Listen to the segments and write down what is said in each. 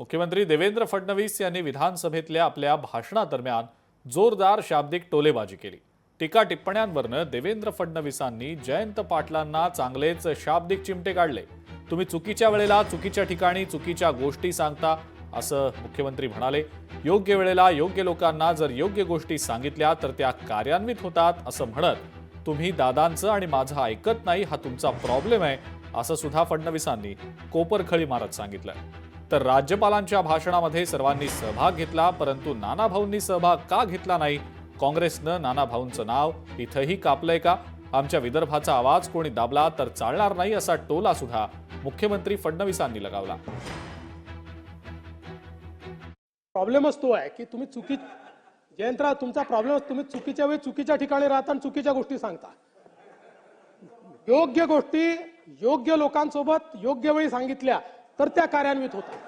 मुख्यमंत्री देवेंद्र फडणवीस यांनी विधानसभेतल्या आपल्या भाषणादरम्यान जोरदार शाब्दिक टोलेबाजी केली। टीका टिप्पण्यांवरनं देवेंद्र फडणवीसांनी जयंत पाटलांना चांगलेच शाब्दिक चिमटे काढले। तुम्ही चुकीच्या वेळेला चुकीच्या ठिकाणी चुकीच्या गोष्टी सांगता असं मुख्यमंत्री म्हणाले। योग्य वेळेला योग्य लोकांना जर योग्य गोष्टी सांगितल्या तर त्या कार्यान्वित होतात असं म्हणत तुम्ही दादांचं आणि माझं ऐकत नाही हा तुमचा प्रॉब्लेम आहे असं सुद्धा फडणवीसांनी कोपरखळी मारत सांगितलं। तर राज्यपालांच्या भाषणामध्ये सर्वांनी सहभाग घेतला, परंतु नानाभाऊंनी सहभाग का घेतला नाही? काँग्रेसनं नानाभाऊंचं नाव इथंही कापलंय का? आमच्या विदर्भाचा आवाज कोणी दाबला तर चालणार नाही असा टोला सुद्धा मुख्यमंत्री फडणवीसांनी लगावला। प्रॉब्लेमच तो आहे की तुम्ही जयंतराव तुमचा प्रॉब्लेम तुम्ही चुकीच्या वेळी चुकीच्या ठिकाणी राहता आणि चुकीच्या गोष्टी सांगता। योग्य गोष्टी योग्य लोकांसोबत योग्य वेळी सांगितल्या तर त्या कार्यान्वित होतात।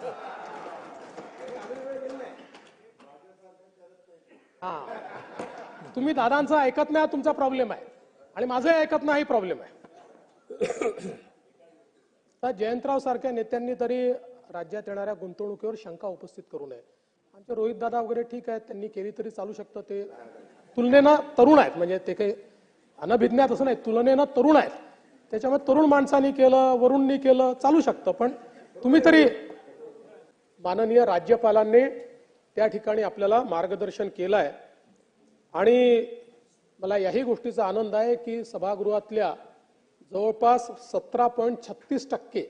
तुम्ही दादांचं ऐकत नाही तुमचा प्रॉब्लेम आहे आणि माझं ऐकत नाही प्रॉब्लेम आहे। तर जयंतराव सारख्या नेत्यांनी तरी राज्यात येणाऱ्या गुंतवणुकीवर शंका उपस्थित करू नये। आमचे रोहित दादा वगैरे ठीक आहेत, त्यांनी केली तरी चालू शकतं, ते तुलनेनं तरुण आहेत, म्हणजे ते काही अनभिज्ञात असं नाही, तुलनेनं तरुण आहेत, त्याच्यामुळे तरुण माणसांनी केलं वरुणनी केलं चालू शकतं। पण तुम्ही तरी माननीय राज्यपालांनी त्या ठिकाणी आपल्याला मार्गदर्शन केलं आहे आणि मला याही गोष्टीचा आनंद आहे की सभागृहातल्या जवळपास 17.36%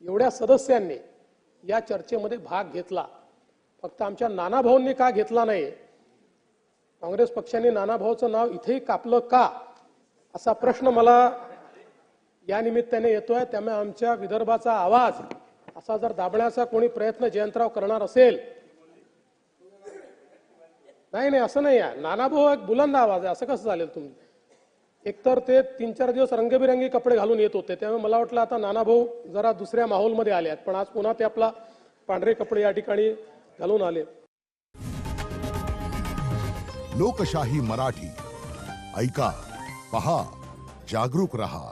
एवढ्या सदस्यांनी या चर्चेमध्ये भाग घेतला। फक्त आमच्या नानाभाऊंनी का घेतला नाही? काँग्रेस पक्षाने नानाभाऊचं नाव इथेही कापलं का असा प्रश्न मला या निमित्ताने येतोय। त्यामुळे आमच्या विदर्भाचा आवाज असा जर दाबण्याचा कोणी प्रयत्न जयंतराव करणार असेल, नाही असं नाही आहे, नानाभाऊ एक बुलंद आवाज आहे, असं कसं झालं? तुम्ही एकतर ते 3-4 दिवस रंगबिरंगी कपडे घालून येत होते, त्यामुळे मला वाटलं आता नानाभाऊ जरा दुसऱ्या माहोलमध्ये आले आहेत, पण आज पुन्हा ते आपला पांढरे कपडे या ठिकाणी घालून आले। लोकशाही मराठी ऐका, पहा, जागरूक रहा।